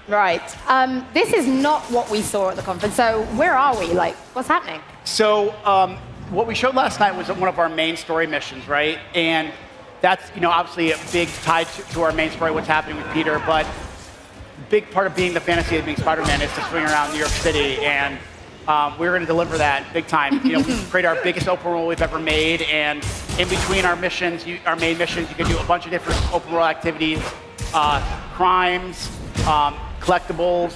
Right. This is not what we saw at the conference. So where are we? Like, what's happening? So what we showed last night was one of our main story missions, right? And that's obviously a big tie to our main story, what's happening with Peter. But a big part of being the fantasy of being Spider-Man is to swing around New York City, and we're going to deliver that big time. We create our biggest open world we've ever made, and in between our missions, our main missions, you can do a bunch of different open world activities, crimes, collectibles,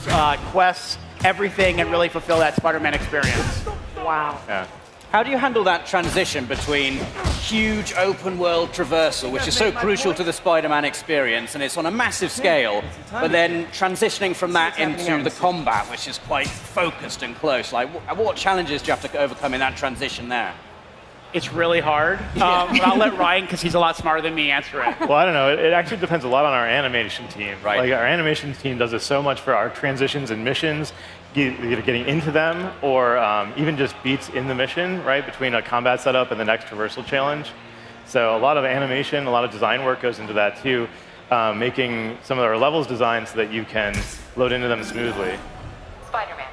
quests, everything, and really fulfill that Spider-Man experience. Wow. Yeah. How do you handle that transition between huge open world traversal, which is so crucial to the Spider-Man experience, and it's on a massive scale, but then transitioning from that into the combat, which is quite focused and close? Like, what challenges do you have to overcome in that transition there? It's really hard. But I'll let Ryan, because he's a lot smarter than me, answer it. Well, I don't know. It actually depends a lot on our animation team. Right. Like, our animation team does this so much for our transitions and missions, either getting into them or even just beats in the mission, right, between a combat setup and the next traversal challenge. So a lot of animation, a lot of design work goes into that too, making some of our levels designed so that you can load into them smoothly. Spider-Man,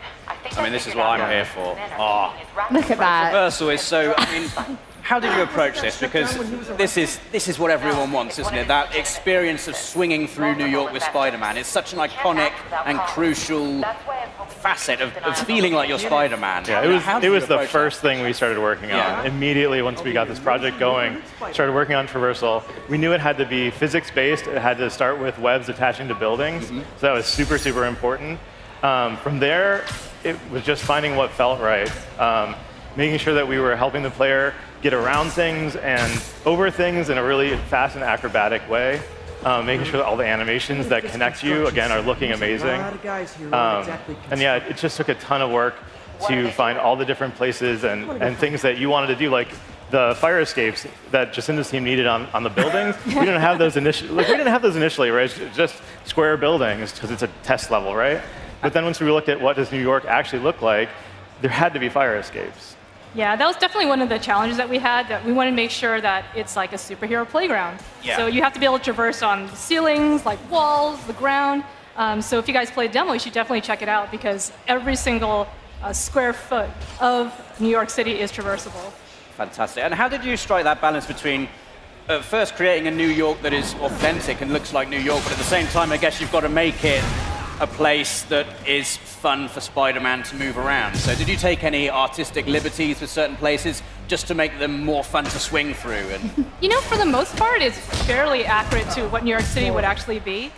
I mean, this is what I'm here for. Oh. Look at that. Traversal is so, I mean, how did you approach this? Because this is what everyone wants, isn't it? That experience of swinging through New York with Spider-Man. It's such an iconic and crucial facet of feeling like you're Spider-Man. Yeah, it was the first thing we started working on. Immediately, once we got this project going, started working on traversal. We knew it had to be physics-based. It had to start with webs attaching to buildings. So that was super, super important. From there, it was just finding what felt right. Making sure that we were helping the player get around things and over things in a really fast and acrobatic way. Making sure that all the animations that connect you, again, are looking amazing. And yeah, it just took a ton of work to find all the different places and things that you wanted to do, like the fire escapes that Jacinda's team needed on the buildings. We didn't have those initially, right? It's just square buildings because it's a test level, right? But then once we looked at what does New York actually look like, there had to be fire escapes. Yeah, that was definitely one of the challenges that we had, that we wanted to make sure that it's like a superhero playground. Yeah. So you have to be able to traverse on the ceilings, like walls, the ground. So if you guys play a demo, you should definitely check it out, because every single square foot of New York City is traversable. Fantastic. And how did you strike that balance between first creating a New York that is authentic and looks like New York, but at the same time, I guess you've got to make it a place that is fun for Spider-Man to move around. So did you take any artistic liberties with certain places just to make them more fun to swing through? And For the most part, it's fairly accurate to what New York City would actually be.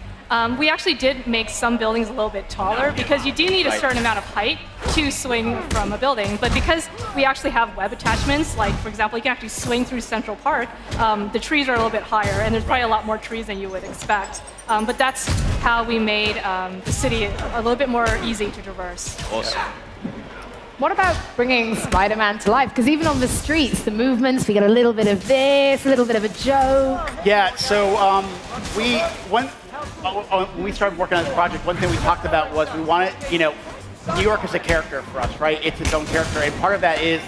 We actually did make some buildings a little bit taller, because you do need a certain amount of height to swing from a building. But because we actually have web attachments, like, for example, you can actually swing through Central Park, the trees are a little bit higher, and there's probably a lot more trees than you would expect. But that's how we made the city a little bit more easy to traverse. Awesome. What about bringing Spider-Man to life? Because even on the streets, the movements, we get a little bit of this, a little bit of a joke. Yeah, so when we started working on this project, one thing we talked about was we wanted, New York is a character for us, right? It's its own character, and part of that is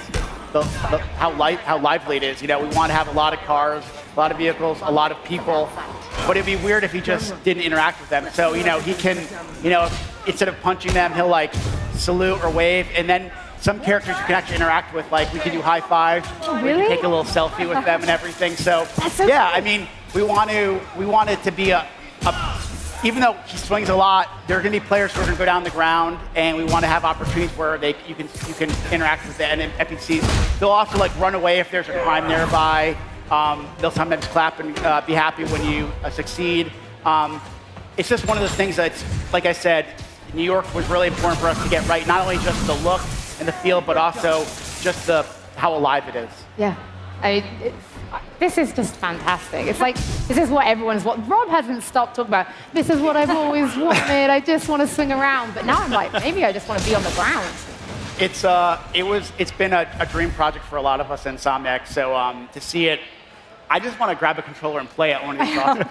how lively it is. We want to have a lot of cars, a lot of vehicles, a lot of people, but it'd be weird if he just didn't interact with them. So, he can, instead of punching them, he'll like salute or wave, and then some characters you can actually interact with, like we can do high fives, we can take a little selfie with them and everything. So, yeah, I mean, we want it to be even though he swings a lot, there are going to be players who are going to go down the ground, and we want to have opportunities where you can interact with the NPCs. They'll also like run away if there's a crime nearby. They'll sometimes clap and be happy when you succeed. It's just one of those things that's, like I said, New York was really important for us to get right. Not only just the look and the feel, but also just how alive it is. Yeah. This is just fantastic. It's like, this is what everyone's wanted. Rob hasn't stopped talking about, this is what I've always wanted. I just want to swing around. But now I'm like, maybe I just want to be on the ground. It's been a dream project for a lot of us in Insomniac. So to see it, I just want to grab a controller and play it when it's awesome.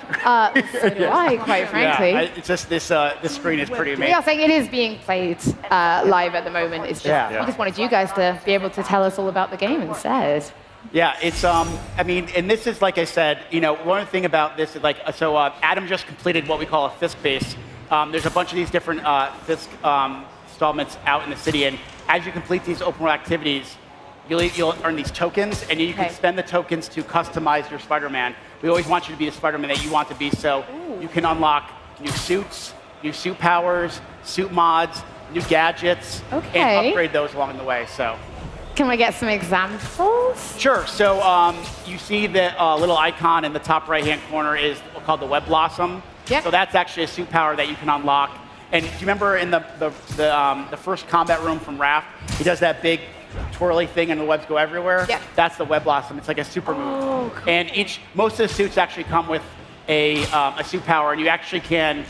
So do I, quite frankly. Yeah, it's just this screen is pretty amazing. Yeah, saying it is being played live at the moment. It's just, we just wanted you guys to be able to tell us all about the game instead. Yeah, it's I mean, and this is, like I said, one thing about this is like, so Adam just completed what we call a fist-based there's a bunch of these different Fisk installments out in the city, and as you complete these open world activities, you'll earn these tokens, and you can spend the tokens to customize your Spider-Man. We always want you to be the Spider-Man that you want to be, so you can unlock new suits, new suit powers, suit mods, new gadgets, and upgrade those along the way. So, can we get some examples? Sure. So you see the little icon in the top right-hand corner is called the Web Blossom. Yep. So that's actually a suit power that you can unlock. And do you remember in the first combat room from Raft, he does that big twirly thing and the webs go everywhere? Yep. That's the Web Blossom. It's like a super move. Cool. And most of the suits actually come with a suit power, and you actually can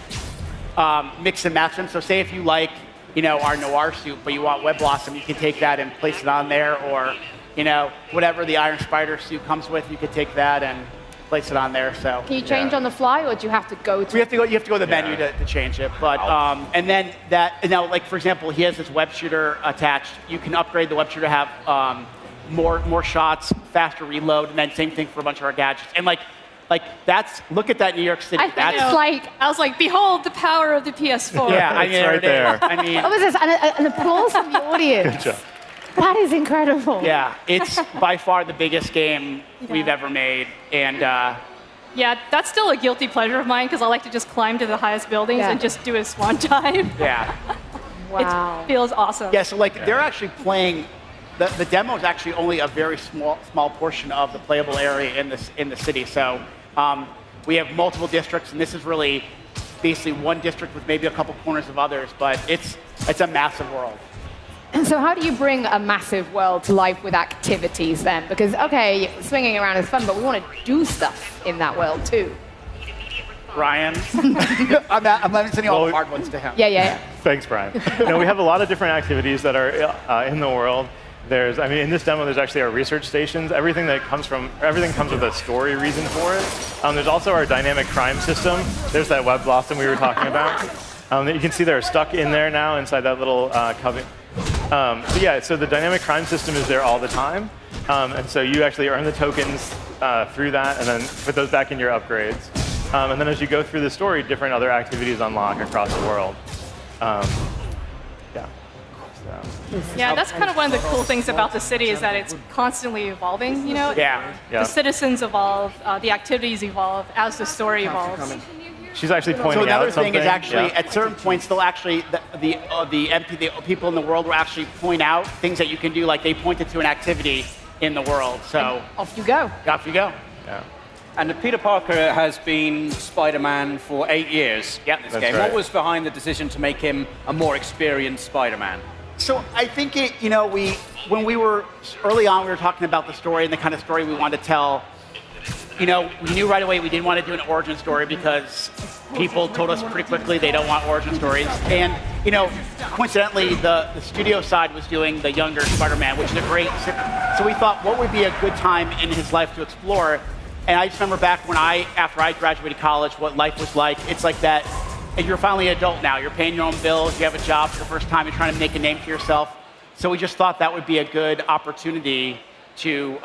mix and match them. So say if you like, our Noir suit, but you want Web Blossom, you can take that and place it on there, or, whatever the Iron Spider suit comes with, you could take that and place it on there. So can you change on the fly, or do you have to go to? You have to go to the menu to change it. But and then like for example, he has this web shooter attached. You can upgrade the web shooter to have more shots, faster reload, and then same thing for a bunch of our gadgets. And like look at that New York City. I was like, behold the power of the PS4. Yeah, I mean, it's right there. I mean, what was this? An applause from the audience. Good job. That is incredible. Yeah, it's by far the biggest game we've ever made, and yeah, that's still a guilty pleasure of mine because I like to just climb to the highest buildings and just do a swan dive. Yeah. Wow. It feels awesome. Yeah, so they're actually playing. The demo is actually only a very small portion of the playable area in the city. So we have multiple districts, and this is really basically one district with maybe a couple corners of others, but it's a massive world. And so how do you bring a massive world to life with activities then? Because, okay, swinging around is fun, but we want to do stuff in that world too. Ryan? I'm sending all the hard ones to him. Yeah. Thanks, Brian. We have a lot of different activities that are in the world. In this demo, there's actually our research stations. Everything comes with a story reason for it. There's also our dynamic crime system. There's that Web Blossom we were talking about. You can see they're stuck in there now inside that little cubby. So the dynamic crime system is there all the time. And so you actually earn the tokens through that and then put those back in your upgrades. And then as you go through the story, different other activities unlock across the world. Yeah, that's kind of one of the cool things about the city is that it's constantly evolving, Yeah. The citizens evolve, the activities evolve as the story evolves. She's actually pointing So another out something. thing is actually, at certain points, they'll actually, the people in the world will actually point out things that you can do, like they pointed to an activity in the world. So Off you go. off you go. Yeah. And Peter Parker has been Spider-Man for 8 years in this That's game. right. What was behind the decision to make him a more experienced Spider-Man? So I think when we were early on, we were talking about the story and the kind of story we wanted to tell. We knew right away we didn't want to do an origin story because people told us pretty quickly they don't want origin stories. And coincidentally, the studio side was doing the younger Spider-Man, which is a great. So we thought, what would be a good time in his life to explore? And I just remember back when after I graduated college, what life was like. It's like that. And you're finally an adult now. You're paying your own bills. You have a job for the first time. You're trying to make a name for yourself. So we just thought that would be a good opportunity to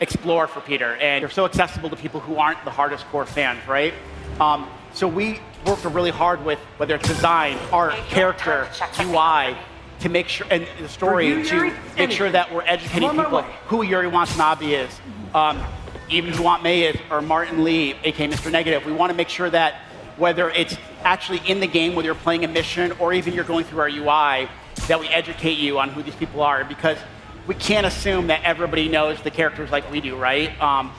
explore for Peter. And they're so accessible to people who aren't the hardest core fans, right? So we worked really hard with whether it's design, art, character, UI, to make sure, and the story, to make sure that we're educating people who Yuri Watanabe is, even who Aunt May is, or Martin Lee, aka Mr. Negative. We want to make sure that whether it's actually in the game, whether you're playing a mission, or even you're going through our UI, that we educate you on who these people are, because we can't assume that everybody knows the characters like we do, right?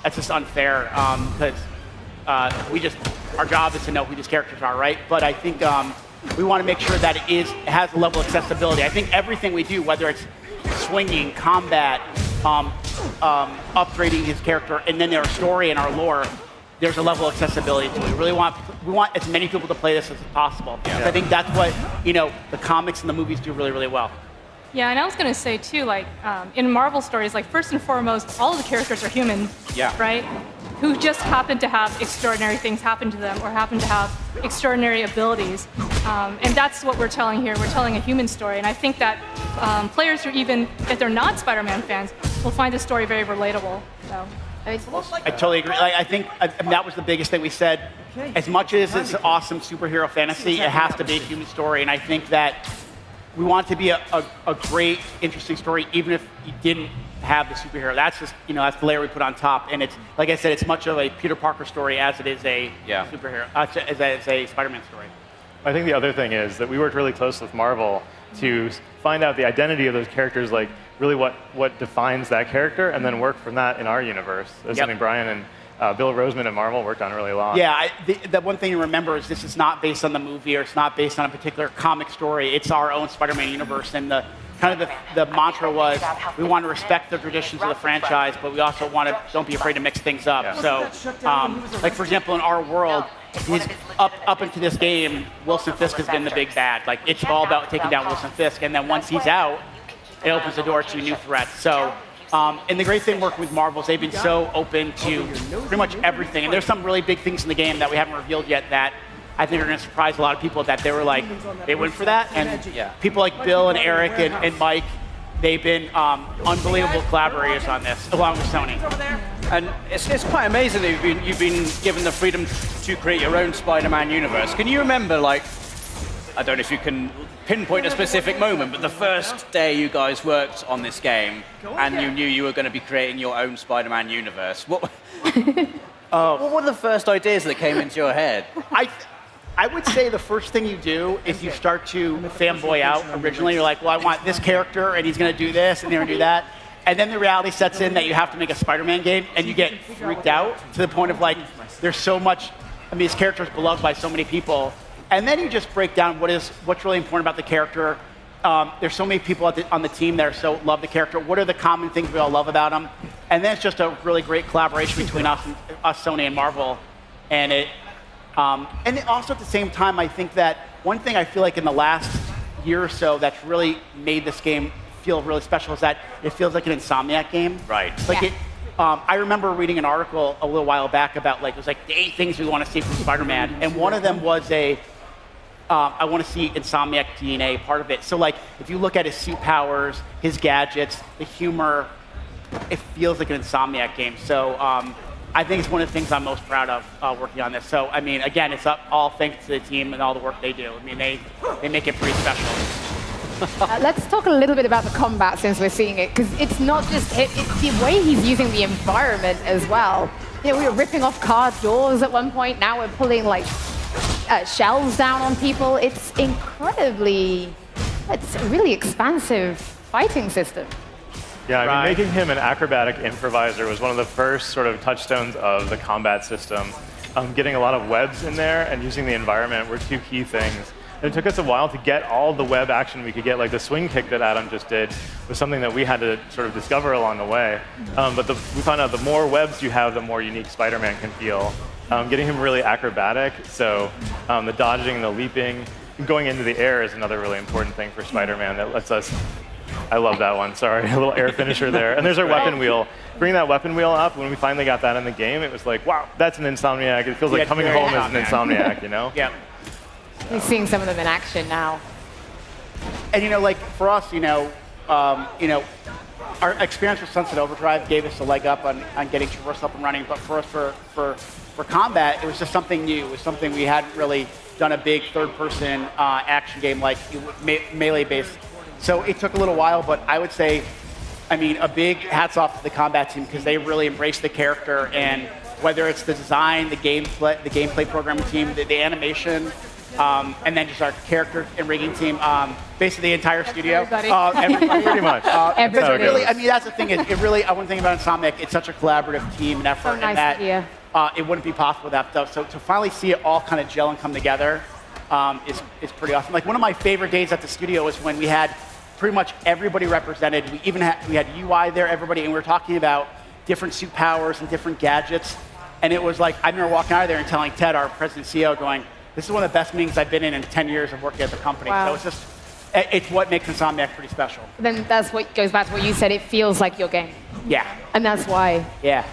That's just unfair, because our job is to know who these characters are, right? But I think we want to make sure that it has a level of accessibility. I think everything we do, whether it's swinging, combat, upgrading his character, and then our story and our lore, there's a level of accessibility to it. We want as many people to play this as possible. Yeah. So I think that's what the comics and the movies do really, really well. Yeah, and I was going to say too, in Marvel stories, first and foremost, all of the characters are human, right? Who just happen to have extraordinary things happen to them or happen to have extraordinary abilities. And that's what we're telling here. We're telling a human story. And I think that players who even, if they're not Spider-Man fans, will find this story very relatable. So. I mean, I totally agree. Like, I mean, that was the biggest thing we said. As much as it's awesome superhero fantasy, it has to be a human story. And I think that we want it to be a great, interesting story, even if you didn't have the superhero. That's just, that's the layer we put on top. And it's, like I said, it's much of a Peter Parker story as it is a superhero, as a Spider-Man story. I think the other thing is that we worked really close with Marvel to find out the identity of those characters, like really what defines that character, and then work from that in our universe. That's something Brian and Bill Roseman at Marvel worked on really a lot. Yeah, the one thing to remember is this is not based on the movie, or it's not based on a particular comic story. It's our own Spider-Man universe, and the mantra was we want to respect the traditions of the franchise, but we also want to don't be afraid to mix things up. Yeah. So, like for example, in our world, up into this game, Wilson Fisk has been the big bad. Like it's all about taking down Wilson Fisk, and then once he's out, it opens the door to new threats. So, and the great thing working with Marvel is they've been so open to pretty much everything. And there's some really big things in the game that we haven't revealed yet that I think are going to surprise a lot of people, that they were like, they went for that. And people like Bill and Eric and Mike, they've been unbelievable collaborators on this, along with Sony. And it's quite amazing that you've been given the freedom to create your own Spider-Man universe. Can you remember, like, I don't know if you can pinpoint a specific moment, but the first day you guys worked on this game and you knew you were going to be creating your own Spider-Man universe, what were the first ideas that came into your head? I would say the first thing you do is you start to fanboy out. Originally, you're like, well, I want this character, and he's going to do this, and they're going to do that. And then the reality sets in that you have to make a Spider-Man game, and you get freaked out to the point of like, there's so much, I mean, this character is beloved by so many people. And then you just break down what's really important about the character. There's so many people on the team that love the character. What are the common things we all love about him? And then it's just a really great collaboration between us, Sony, and Marvel. And also at the same time, I think that one thing I feel like in the last year or so that's really made this game feel really special is that it feels like an Insomniac game. Right. Like I remember reading an article a little while back about it was like the 8 things we want to see from Spider-Man, and one of them was I want to see Insomniac DNA part of it. So like if you look at his suit powers, his gadgets, the humor, it feels like an Insomniac game. So I think it's one of the things I'm most proud of working on this. So I mean, again, it's all thanks to the team and all the work they do. I mean, they make it pretty special. Let's talk a little bit about the combat since we're seeing it, because it's not just it's the way he's using the environment as well. We were ripping off car doors at one point. Now we're pulling like shelves down on people. It's a really expansive fighting system. Yeah, I mean, making him an acrobatic improviser was one of the first sort of touchstones of the combat system. Getting a lot of webs in there and using the environment were 2 key things. And it took us a while to get all the web action we could get, like the swing kick that Adam just did was something that we had to sort of discover along the way. But we found out the more webs you have, the more unique Spider-Man can feel. Getting him really acrobatic, so the dodging, the leaping, going into the air is another really important thing for Spider-Man that lets us, I love that one, sorry, a little air finisher there. And there's our weapon wheel. Bring that weapon wheel up, when we finally got that in the game, it was like, wow, that's an Insomniac. It feels like coming home as an Insomniac, you know? Yeah. We're seeing some of them in action now. And like for us, our experience with Sunset Overdrive gave us a leg up on getting Traversal up and running. But for us, for combat, it was just something new. It was something we hadn't really done a big third-person action game like melee-based. So it took a little while, but I would say, I mean, a big hats off to the combat team because they really embraced the character, and whether it's the design, the gameplay programming team, the animation. And then just our character and rigging team, basically the entire studio. Everybody. Pretty much. Everybody. Really, I mean, that's the thing. I want to think about Insomniac. It's such a collaborative team and effort, So nice and that it wouldn't be possible without stuff. So to finally see it all kind of gel and come together is pretty awesome. Like one of my favorite days at the studio was when we had pretty much everybody represented. We had UI there, everybody, and we were talking about different suit powers and different gadgets. And it was like I remember walking out of there and telling Ted, our president and CEO, going, this is one of the best meetings I've been in 10 years of working at the company. Wow. So it's what makes Insomniac pretty special. Then that's what goes back to what you said. It feels like your game. Yeah. And that's why. Yeah.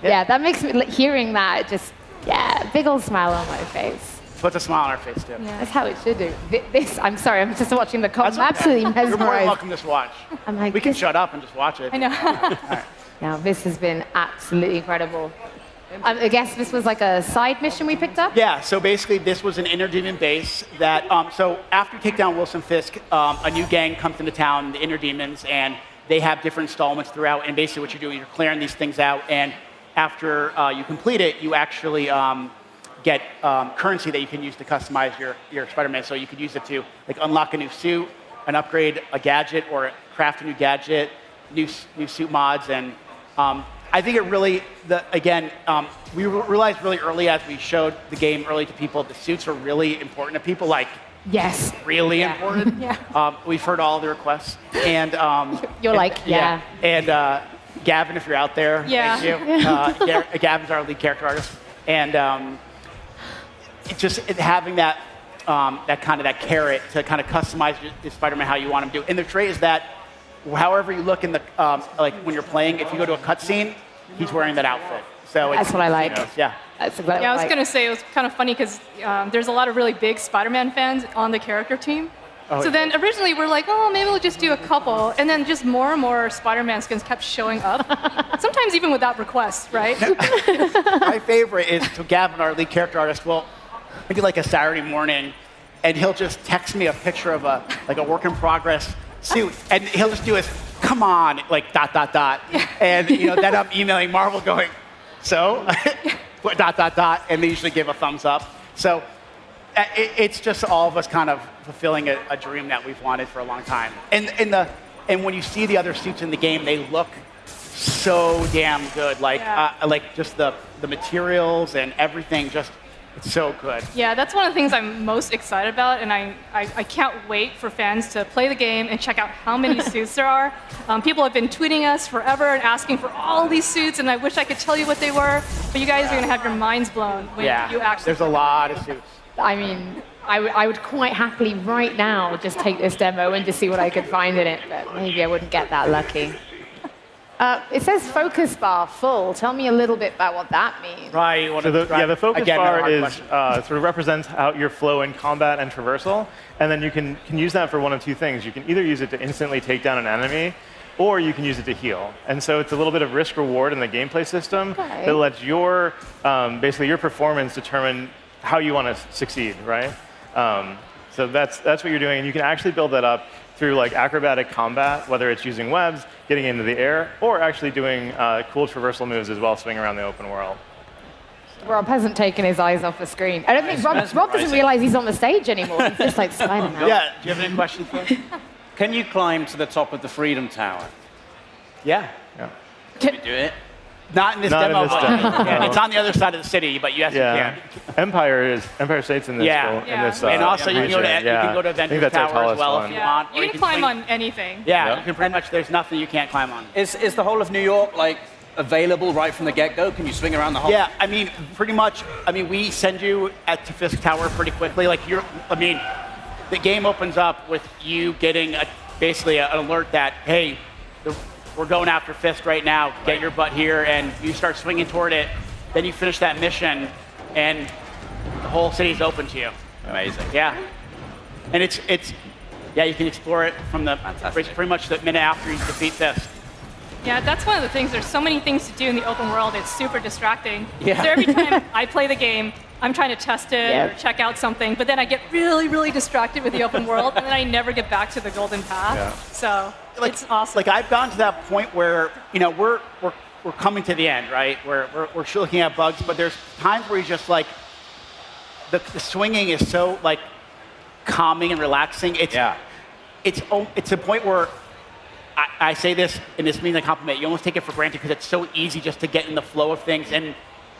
That makes me, hearing that, just, big old smile on my face. Puts a smile on our face, too. Yeah, that's how it should do. I'm sorry, I'm just watching the That's I'm absolutely You're more than mesmerized. welcome to just watch. I'm like, We can shut up and just watch it. I know. All right. Now, this has been absolutely incredible. I guess this was like a side mission we picked up? Yeah, so basically this was an inner demon base that, so after you take down Wilson Fisk, a new gang comes into town, the inner demons, and they have different installments throughout, and basically what you're doing, you're clearing these things out, and after you complete it, you actually get currency that you can use to customize your Spider-Man. So you could use it to like unlock a new suit, an upgrade a gadget, or craft a new gadget, new suit mods, and I think it really, we realized really early as we showed the game early to people, the suits are really important to people, like Yes. really important. Yeah. We've heard all the requests, and You're like, yeah. And Gavin, if you're out there, Yeah. thank you. Gavin's our lead character artist, and having that that carrot to kind of customize your Spider-Man how you want him to. And the trait is that however you look in the like when you're playing, if you go to a cutscene, he's wearing that outfit. So That's what I like. Yeah. That's exactly Yeah, I was what going to say it was kind of funny because there's a lot of really big Spider-Man fans on the character team. Oh, so yeah. then originally we're like, oh, maybe we'll just do a couple. And then just more and more Spider-Man skins kept showing up. Sometimes even without requests, right? My favorite is, so Gavin, our lead character artist, will maybe like a Saturday morning, and he'll just text me a picture of a work in progress suit, and he'll just do his, come on, like ... And then I'm emailing Marvel going, so, ... and they usually give a thumbs up. So it's just all of us kind of fulfilling a dream that we've wanted for a long time. And when you see the other suits in the game, they look so damn good. Like just the materials and everything, just it's so good. Yeah, that's one of the things I'm most excited about, and I can't wait for fans to play the game and check out how many suits there are. People have been tweeting us forever and asking for all these suits, and I wish I could tell you what they were, but you guys are going to have your minds blown when you actually... There's a lot of suits. I mean, I would quite happily right now just take this demo and just see what I could find in it, but maybe I wouldn't get that lucky. It says focus bar full. Tell me a little bit about what that means. Right. So the focus bar is sort of represents how your flow in combat and traversal, and then you can use that for one of two things. You can either use it to instantly take down an enemy, or you can use it to heal. And so it's a little bit of risk reward in the gameplay system that lets your basically your performance determine how you want to succeed, right? So that's what you're doing, and you can actually build that up through like acrobatic combat, whether it's using webs, getting into the air, or actually doing cool traversal moves as well, swinging around the open world. Rob hasn't taken his eyes off the screen. I don't think Rob doesn't realize he's on the stage anymore. He's just like Spider-Man. Yeah. Do you have any questions for us? Can you climb to the top of the Freedom Tower? Yeah. Can you do it? Not in this Not demo. in this but demo, yeah, no. it's on the other side of the city, but yes, you can. Empire State's in this. Yeah. In this And also you can go to region. you can go to I think Avengers that's our Tower as tallest well one. if you want. or You can climb swing- on anything. Yeah, Yep. you can pretty much. There's nothing you can't climb on. Is the whole of New York like available right from the get-go? Can you swing around the whole? Yeah, I mean, pretty much. I mean, we send you to Fisk Tower pretty quickly. Like the game opens up with you getting basically an alert that hey, we're going after Fisk right now. Get your butt here, and you start swinging toward it. Then you finish that mission, and the whole city's open to you. Amazing. Yeah, and it's you can explore it from the Fantastic. pretty much the minute after you defeat Fisk. Yeah, that's one of the things. There's so many things to do in the open world. It's super distracting. Yeah. So every time I play the game, I'm trying to test it Yep. or check out something, but then I get really, really distracted with the open world, and then I never get back to the golden path. Yeah. So it's awesome. Like I've gotten to that point where we're coming to the end, right? We're looking at bugs, but there's times where you just like the swinging is so like calming and relaxing. It's a point where I say this, and this means a compliment. You almost take it for granted because it's so easy just to get in the flow of things, and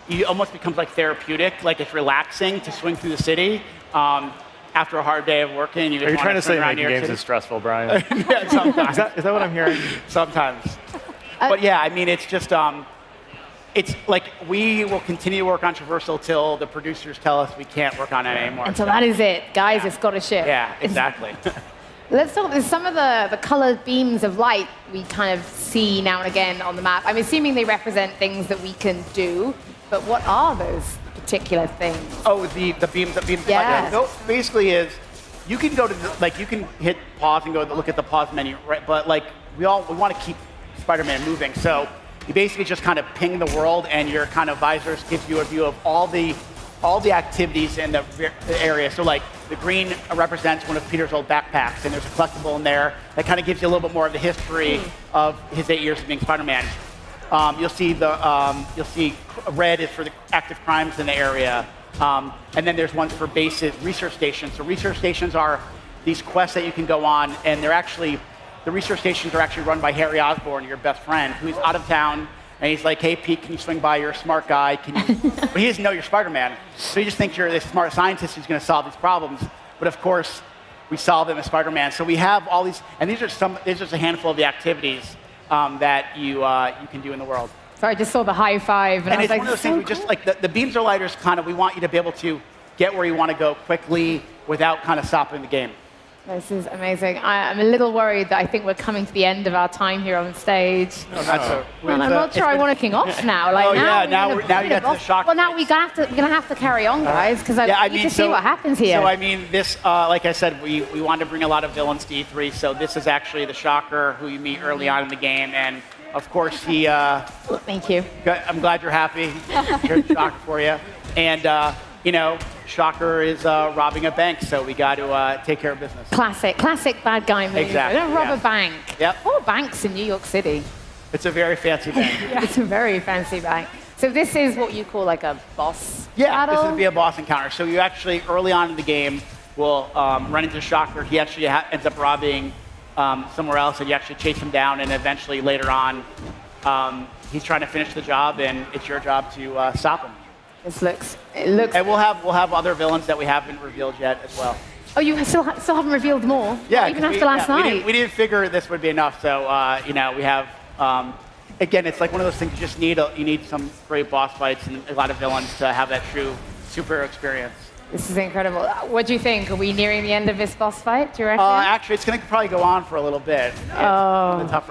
it almost becomes like therapeutic. Like it's relaxing to swing through the city after a hard day of working. Are you trying to say making games is stressful, Brian? Yeah, sometimes. Is that what I'm hearing? Sometimes. But yeah, I mean, it's just, it's like we will continue to work on traversal till the producers tell us we can't work on it anymore. And so that is it. Guys, it's got to ship. Yeah, exactly. Let's talk about some of the colored beams of light we kind of see now and again on the map. I'm assuming they represent things that we can do, but what are those particular things? Oh, the beams. Yeah. No, basically is, you can go to, you can hit pause and go look at the pause menu, right? But like, we want to keep Spider-Man moving. So you basically just kind of ping the world, and your kind of visors gives you a view of all the activities in the area. So like the green represents one of Peter's old backpacks, and there's a collectible in there that kind of gives you a little bit more of the history of his 8 years of being Spider-Man. You'll see red is for the active crimes in the area, and then there's ones for bases, research stations. So research stations are these quests that you can go on, and the research stations are actually run by Harry Osborn, your best friend, who's out of town. And he's like, hey, Pete, can you swing by? You're a smart guy. But he doesn't know you're Spider-Man. So he just thinks you're this smart scientist who's going to solve these problems. But of course, we solve them as Spider-Man. So we have all these, and these are just a handful of the activities that you can do in the world. So I just saw the high five, and I was it's like, one of those so things, we just like the beams are lighters kind of, we want you to be able to get where you want to go quickly without kind of stopping the game. This is amazing. I'm a little worried that I think we're coming to the end of our time here on stage. No, that's And I'm not sure I want to king off now. Like, Oh, now yeah, now you get to the shock Well, now phase. we're going to have to carry on, guys, because I need to see what happens here. So, I mean, this, like I said, we wanted to bring a lot of villains to E3, so this is actually the Shocker who you meet early on in the game, and of course he... Thank you. I'm glad you're happy. Here's Shocker for you. And, you know, Shocker is robbing a bank, so we got to take care of business. Classic bad guy move. Exactly, Don't rob yeah. a bank. Yep. 4 banks in New York City. It's a very fancy bank. It's a very fancy bank. So this is what you call like a boss battle? This would be a boss encounter. So you actually, early on in the game, will run into Shocker. He actually ends up robbing somewhere else, and you actually chase him down, and eventually later on, he's trying to finish the job, and it's your job to stop him. It looks. And we'll have other villains that we haven't revealed yet as well. Oh, you still haven't revealed more? Yeah, even after last night. We didn't figure this would be enough. So you know, we have. Again, it's like one of those things. You just need some great boss fights and a lot of villains to have that true superhero experience. This is incredible. What do you think? Are we nearing the end of this boss fight? Do you reckon? Actually, it's going to probably go on for a little bit. It's one of the tougher